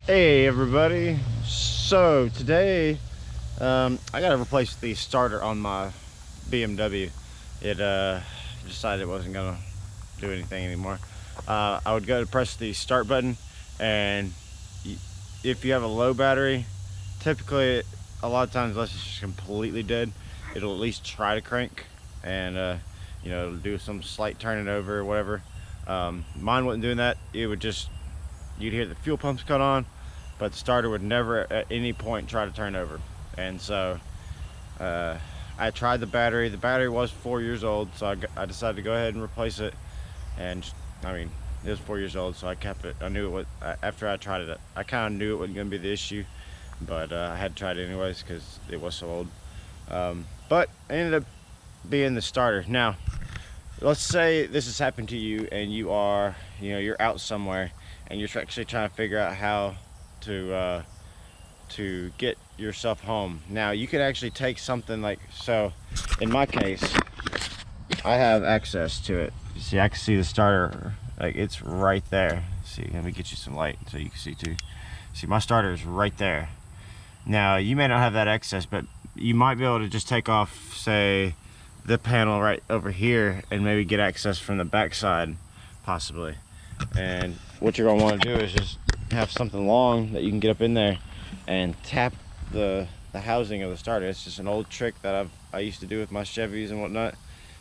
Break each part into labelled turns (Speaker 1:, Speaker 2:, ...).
Speaker 1: Hey everybody, so today I gotta replace the starter on my BMW. It decided it wasn't gonna do anything anymore. I would go to press the start button, and if you have a low battery, typically a lot of times unless it's just completely dead, it'll at least try to crank, and you know, it'll do some slight turning over or whatever. Mine wasn't doing that. It would just, you'd hear the fuel pumps cut on, but the starter would never at any point try to turn over. And so I tried the battery. The battery was 4 years old, so I decided to go ahead and replace it. And I mean, it was 4 years old, so I kept it. I knew it was, after I tried it, I kind of knew it wasn't going to be the issue, but I had to try it anyways because it was so old. But it ended up being the starter. Now, let's say this has happened to you and you are, you know, you're out somewhere and you're actually trying to figure out how to get yourself home. Now you could actually take something like, so in my case I have access to it. You see, I can see the starter, like it's right there. See, let me get you some light so you can see too. See, my starter is right there. Now you may not have that access, but you might be able to just take off, say, the panel right over here and maybe get access from the back side possibly. And what you're going to want to do is just have something long that you can get up in there and tap the housing of the starter. It's just an old trick that I used to do with my Chevys and whatnot.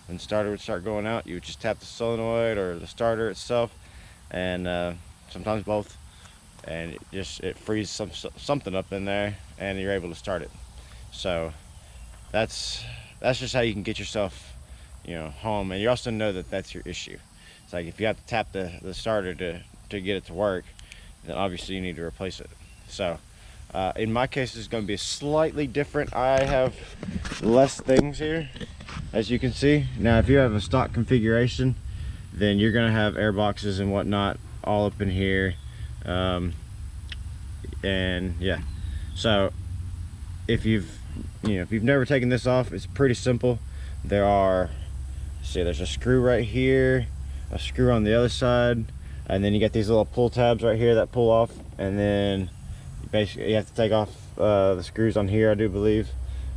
Speaker 1: When the starter would start going out, you would just tap the solenoid or the starter itself, and sometimes both, and it frees something up in there and you're able to start it. So that's just how you can get yourself, you know, home. And you also know that that's your issue. It's like if you have to tap the starter to get it to work, then obviously you need to replace it. So in my case, it's going to be slightly different. I have less things here, as you can see. Now if you have a stock configuration, then you're going to have air boxes and whatnot all up in here, and yeah. So if you've never taken this off, it's pretty simple. There's a screw right here, a screw on the other side, and then you get these little pull tabs right here that pull off, and then basically you have to take off the screws on here, I do believe,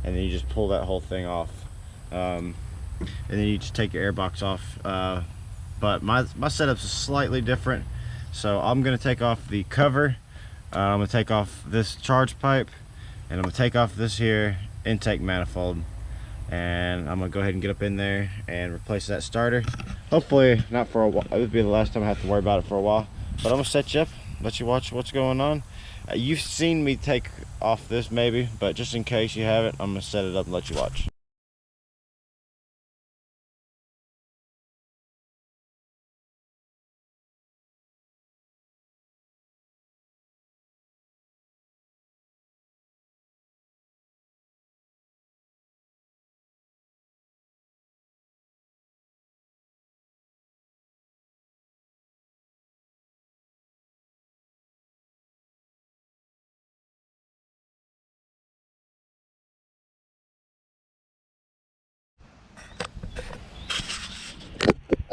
Speaker 1: and then you just pull that whole thing off, and then you just take your air box off. But my setup's slightly different, so I'm gonna take off the cover, I'm gonna take off this charge pipe, and I'm gonna take off this here intake manifold, and I'm gonna go ahead and get up in there and replace that starter. Hopefully not for a while. It would be the last time I have to worry about it for a while, but I'm gonna set you up, let you watch what's going on. You've seen me take off this maybe, but just in case you haven't, I'm gonna set it up and let you watch.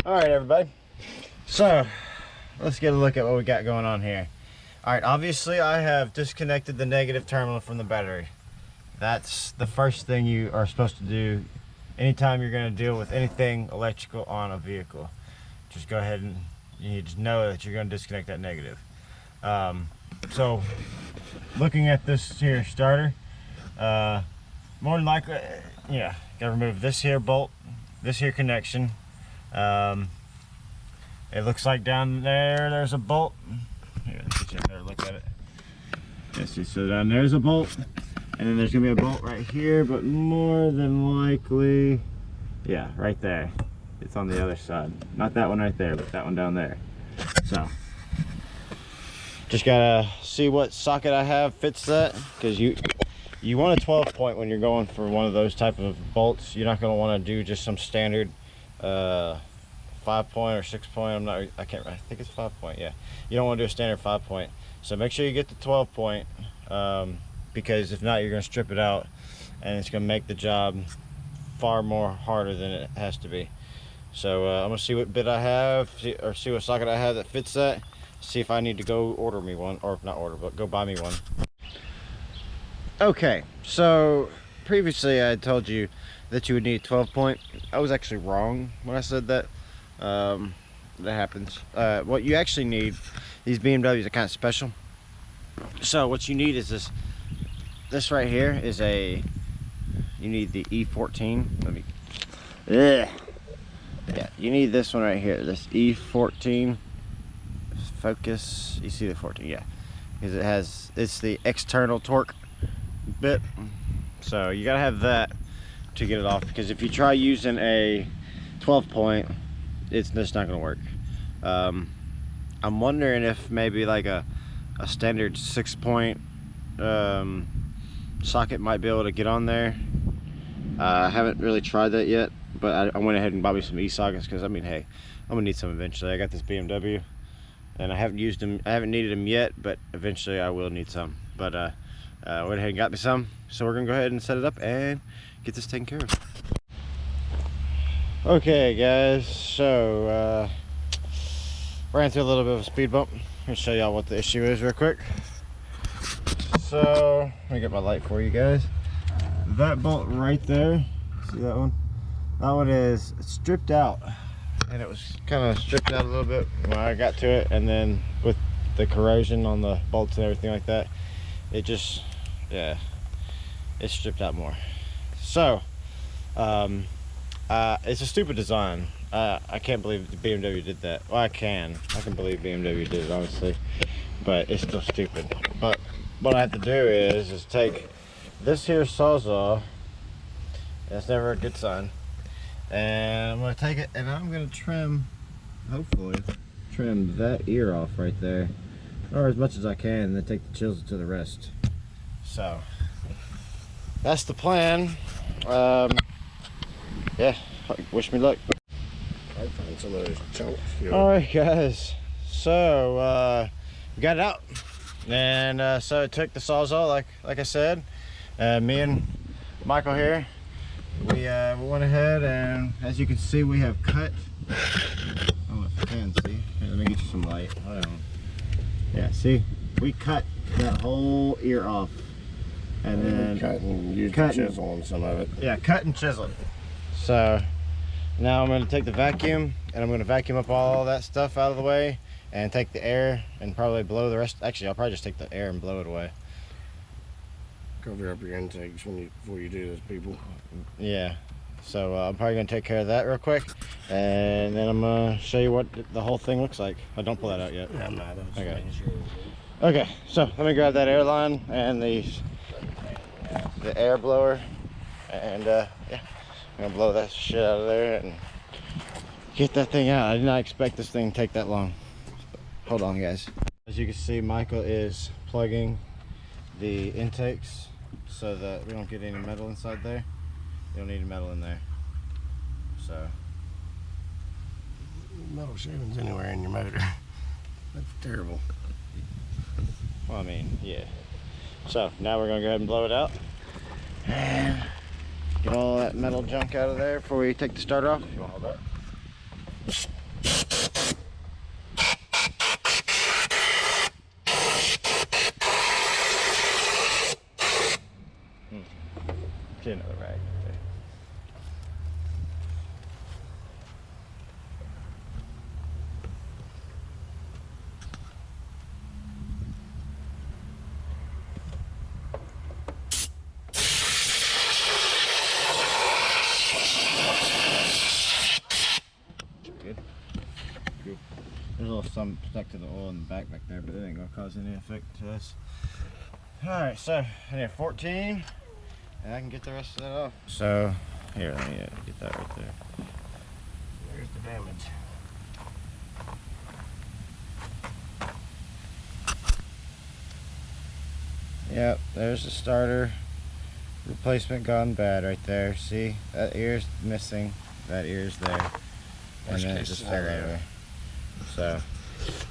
Speaker 1: All right, everybody, so let's get a look at what we got going on here. All right, obviously I have disconnected the negative terminal from the battery. That's the first thing you are supposed to do anytime you're going to deal with anything electrical on a vehicle. Just go ahead and you just know that you're going to disconnect that negative. So looking at this here starter, more than likely, yeah, got to remove this here bolt, this here connection. It looks like down there's a bolt. Here, let's get you a better look at it. Yeah, see, so down there's a bolt, and then there's gonna be a bolt right here, but more than likely, yeah, right there. It's on the other side. Not that one right there, but that one down there. So, just gotta see what socket I have fits that, because you want a 12 point when you're going for one of those type of bolts. You're not gonna want to do just some standard 5 point or 6 point. I think it's 5 point. Yeah, you don't want to do a standard 5 point, so make sure you get the 12 point, because if not, you're going to strip it out and it's going to make the job far more harder than it has to be. So I'm going to see what bit I have, see what socket I have that fits that, see if I need to go order me one, or not order, but go buy me one. Okay, so previously I had told you that you would need 12 point. I was actually wrong when I said that. That happens. What you actually need, these BMWs are kind of special. So what you need is this right here is you need the E14. Yeah, you need this one right here, this E14 Focus. You see the 14, yeah, because it's the external torque bit. So you gotta have that to get it off, because if you try using a 12 point, it's just not gonna work. I'm wondering if maybe like a standard 6 point socket might be able to get on there. I haven't really tried that yet, but I went ahead and bought me some e-sockets, because I mean, hey, I'm gonna need some eventually. I got this BMW and I haven't used them, I haven't needed them yet, but eventually I will need some. But I went ahead and got me some, so we're gonna go ahead and set it up and get this taken care of. Okay guys, so ran through a little bit of a speed bump. I'm gonna show y'all what the issue is real quick. So let me get my light for you guys. That bolt right there, see that one? That one is stripped out, and it was kind of stripped out a little bit when I got to it, and then with the corrosion on the bolts and everything like that, it just, yeah, it's stripped out more. So it's a stupid design. I can't believe the BMW did that. Well, I can believe BMW did it, honestly, but it's still stupid. But what I have to do is take this here Sawzall. That's never a good sign. And I'm gonna take it and I'm gonna trim, hopefully, trim that ear off right there, or as much as I can, and then take the chisel to the rest. So that's the plan. Yeah, wish me luck.
Speaker 2: I'd find some of those chunks.
Speaker 1: Alright guys, so we got it out, and so it took the Sawzall, like I said. Me and Michael here, we went ahead, and as you can see, we have cut, I don't know if you can see, here, let me get you some light, hold on. Yeah, see, we cut that whole ear off, and then
Speaker 2: cut and use the chisel on some of it.
Speaker 1: Yeah, cut and chisel. So now I'm going to take the vacuum, and I'm going to vacuum up all that stuff out of the way, and take the air and probably blow the rest. Actually, I'll probably just take the air and blow it away.
Speaker 2: Cover up your intakes before you do this, people.
Speaker 1: Yeah, so I'm probably going to take care of that real quick, and then I'm going to show you what the whole thing looks like. Oh, don't pull that out yet.
Speaker 2: Yeah, I'm not.
Speaker 1: Okay. Okay, so let me grab that air line and the air blower, and yeah, I'm going to blow that shit out of there and get that thing out. I did not expect this thing to take that long. Hold on, guys. As you can see, Michael is plugging the intakes so that we don't get any metal inside there. You don't need metal in there. So
Speaker 2: metal shavings anywhere in your motor. That's terrible.
Speaker 1: Well, I mean, yeah. So now we're gonna go ahead and blow it out and get all that metal junk out of there before we take the starter off. You wanna hold that? Get another rag. Okay. Good. Good. There's a little some stuck to the oil in the back there, but it ain't gonna cause any effect to us. Alright, so I need 14. And I can get the rest of that off. So, here, let me get that right there.
Speaker 2: There's the damage.
Speaker 1: Yep, there's the starter. Replacement gone bad right there. See, that ear's missing. That ear's there. And then it just fell over. So,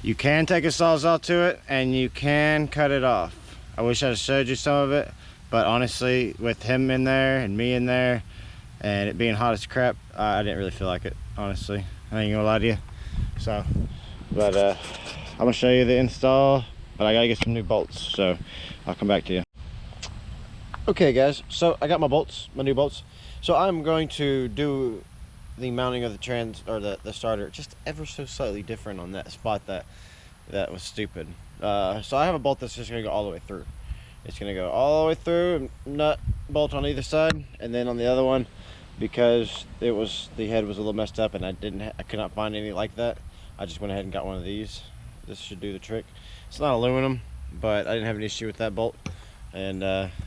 Speaker 1: you can take a Sawzall to it, and you can cut it off. I wish I had showed you some of it. But honestly, with him in there and me in there and it being hot as crap, I didn't really feel like it, honestly. I ain't gonna lie to you. So, but I'm gonna show you the install, but I gotta get some new bolts, so I'll come back to you. Okay guys, so I got my bolts, my new bolts. So I'm going to do the mounting of the the starter just ever so slightly different on that spot that was stupid. So I have a bolt that's just gonna go all the way through. It's gonna go all the way through, nut bolt on either side, and then on the other one, because the head was a little messed up and I could not find any like that, I just went ahead and got one of these. This should do the trick. It's not aluminum, but I didn't have an issue with that bolt. And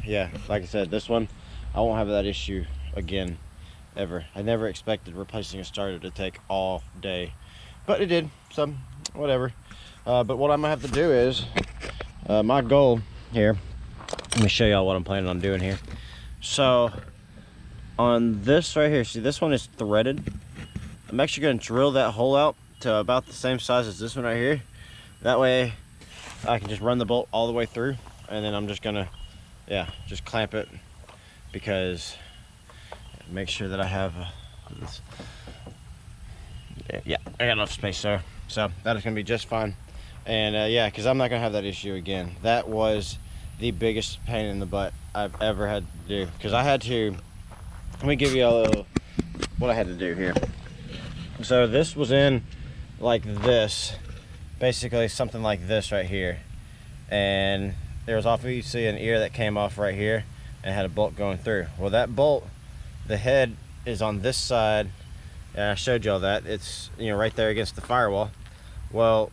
Speaker 1: yeah, like I said, this one, I won't have that issue again, ever. I never expected replacing a starter to take all day, but it did, so whatever. But what I'm gonna have to do is, my goal here, let me show y'all what I'm planning on doing here. So on this right here, see this one is threaded. I'm actually gonna drill that hole out to about the same size as this one right here. That way I can just run the bolt all the way through, and then I'm just gonna, yeah, just clamp it, because make sure that I have this. Yeah, I got enough space there, so that is gonna be just fine. And yeah, because I'm not gonna have that issue again. That was the biggest pain in the butt I've ever had to do, because I had to, let me give you a little what I had to do here. So this was in like this, basically something like this right here, and there was obviously an ear that came off right here and had a bolt going through. Well, that bolt, the head is on this side, and I showed y'all that it's, you know, right there against the firewall. Well,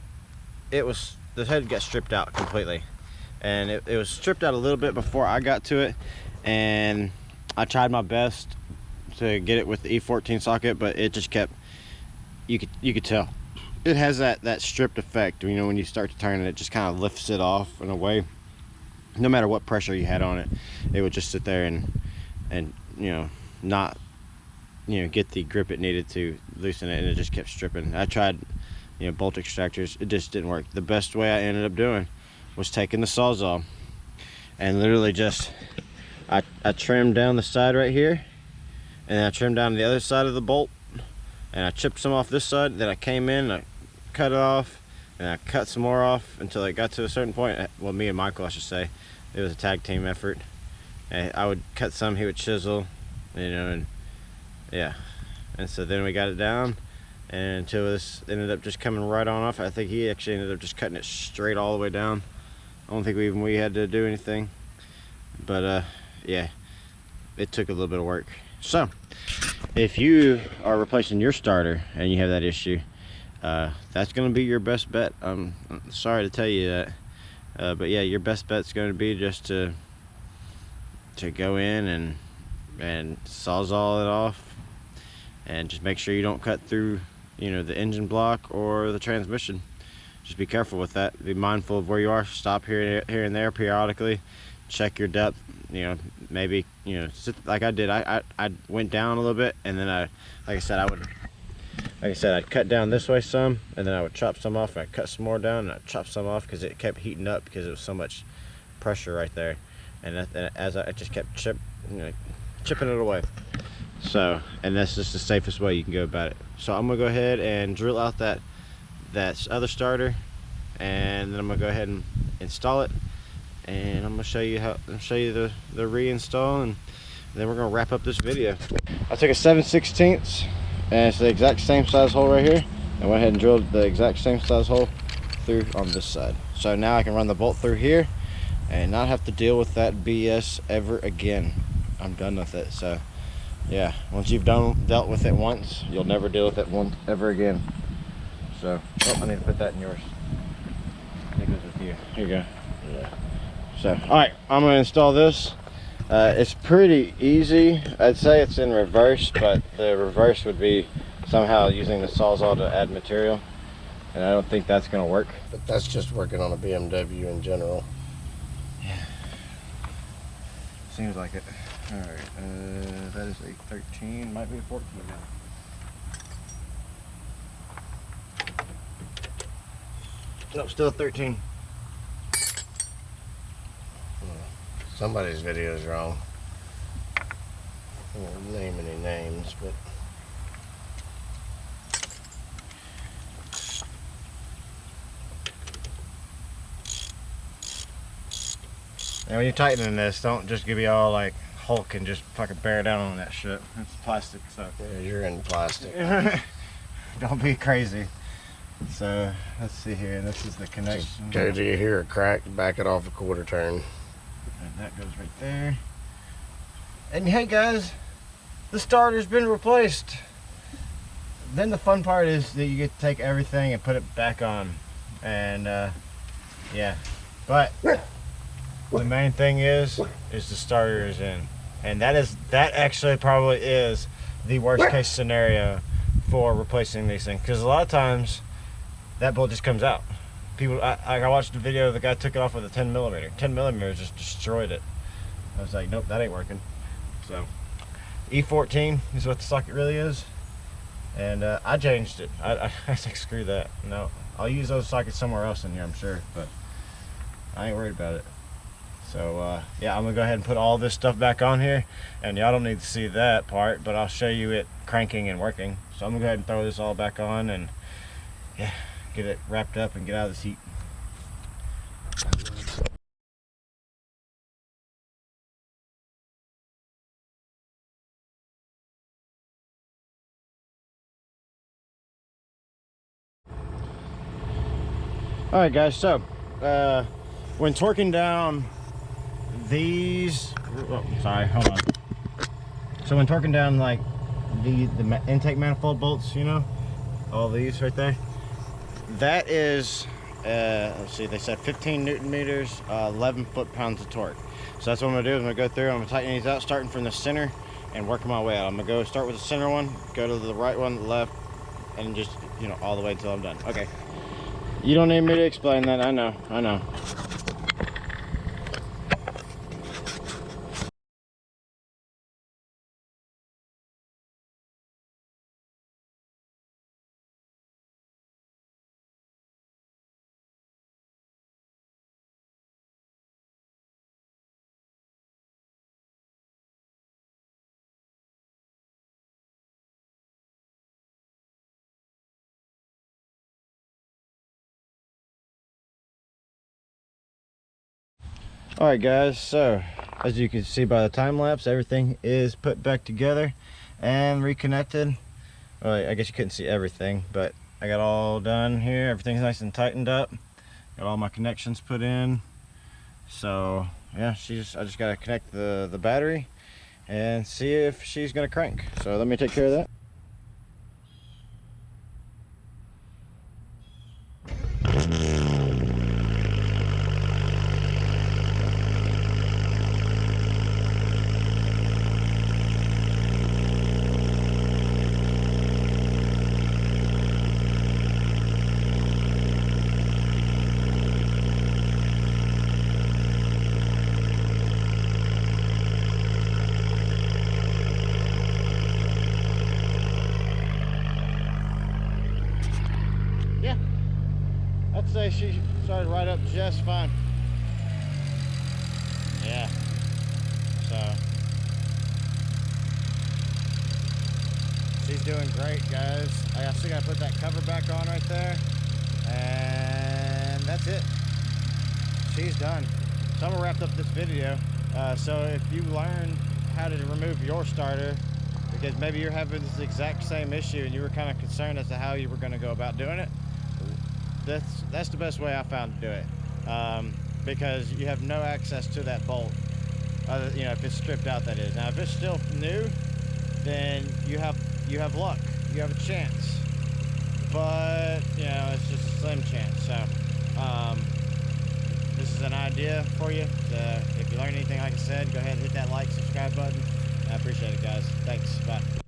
Speaker 1: the head got stripped out completely, and it was stripped out a little bit before I got to it, and I tried my best to get it with the E14 socket, but it just kept, you could tell it has that stripped effect. You know, when you start to turn it, it just kind of lifts it off in a way. No matter what pressure you had on it, it would just sit there and you know, not, you know, get the grip it needed to loosen it, and it just kept stripping. I tried, you know, bolt extractors, it just didn't work. The best way I ended up doing was taking the Sawzall and literally just I trimmed down the side right here, and then I trimmed down the other side of the bolt, and I chipped some off this side. Then I came in, I cut it off, and I cut some more off until it got to a certain point. Well, me and Michael, I should say, it was a tag team effort. And I would cut some, he would chisel, you know, and yeah. And so then we got it down, and until this ended up just coming right on off. I think he actually ended up just cutting it straight all the way down. I don't think we had to do anything, but yeah, it took a little bit of work. So if you are replacing your starter and you have that issue, that's going to be your best bet. I'm sorry to tell you that, but yeah, your best bet's going to be just to go in and Sawzall it off, and just make sure you don't cut through, you know, the engine block or the transmission. Just be careful with that. Be mindful of where you are. Stop here and there periodically. Check your depth. You know, maybe, you know, like I did. I went down a little bit, and then like I said, I'd cut down this way some, and then I would chop some off, and I'd cut some more down, and I'd chop some off, because it kept heating up because it was so much pressure right there, and as I just kept chipping it away. So, and that's just the safest way you can go about it. So I'm gonna go ahead and drill out that other starter, and then I'm gonna go ahead and install it, and I'm gonna show you the reinstall, and then we're gonna wrap up this video. I took a 7/16, and it's the exact same size hole right here, and went ahead and drilled the exact same size hole through on this side. So now I can run the bolt through here and not have to deal with that BS ever again. I'm done with it. So yeah, once you've dealt with it once, you'll never deal with it ever again. So, oh, I need to put that in yours. I think it goes with you. Here you go. Yeah. So, all right, I'm gonna install this. It's pretty easy. I'd say it's in reverse, but the reverse would be somehow using the Sawzall to add material, and I don't think that's gonna work.
Speaker 2: But that's just working on a BMW in general.
Speaker 1: Yeah. Seems like it. All right, that is a 13, might be a 14 now. Nope, still 13.
Speaker 2: Somebody's video is wrong. I won't name any names, but
Speaker 1: And when you're tightening this, don't just be all like Hulk and just fucking bear down on that shit. It's plastic, so.
Speaker 2: Yeah, you're in plastic.
Speaker 1: Don't be crazy. So let's see here. This is the connection.
Speaker 2: Go to you hear a crack, back it off a quarter turn.
Speaker 1: And that goes right there. And hey guys, the starter's been replaced. Then the fun part is that you get to take everything and put it back on. And yeah, but the main thing is the starter is in. And that actually probably is the worst case scenario for replacing these things, because a lot of times that bolt just comes out. People, I watched a video, the guy took it off with a 10mm. 10mm just destroyed it. I was like, nope, that ain't working. So E14 is what the socket really is, and I changed it. I was like, screw that. No, I'll use those sockets somewhere else in here, I'm sure, but I ain't worried about it. So yeah, I'm gonna go ahead and put all this stuff back on here, and y'all don't need to see that part, but I'll show you it cranking and working. So I'm gonna go ahead and throw this all back on and yeah, get it wrapped up and get out of this heat. All right guys, so when torquing down these, oh, sorry, hold on. So when torquing down like the intake manifold bolts, you know, all these right there, that is, let's see, they said 15 Newton meters, 11 foot-pounds of torque. So that's what I'm gonna do is I'm gonna go through, I'm gonna tighten these out, starting from the center and working my way out. I'm gonna go start with the center one, go to the right one, the left, and just, you know, all the way until I'm done. Okay. You don't need me to explain that, I know. Alright guys, so as you can see by the time lapse, everything is put back together and reconnected. Well, I guess you couldn't see everything, but I got all done here. Everything's nice and tightened up. Got all my connections put in. So yeah, I just gotta connect the battery and see if she's gonna crank. So let me take care of that. Yeah, I'd say she started right up just fine. Yeah, so she's doing great, guys. I still gotta put that cover back on right there, and that's it. She's done. So I'm gonna wrap up this video. So if you learn how to remove your starter, because maybe you're having this exact same issue and you were kind of concerned as to how you were going to go about doing it, that's the best way I found to do it, because you have no access to that bolt, you know, if it's stripped out, that is. Now if it's still new, then you have luck, you have a chance, but you know, it's just a slim chance. So this is an idea for you. If you learn anything, like I said, go ahead and hit that like, subscribe button. I appreciate it, guys. Thanks. Bye.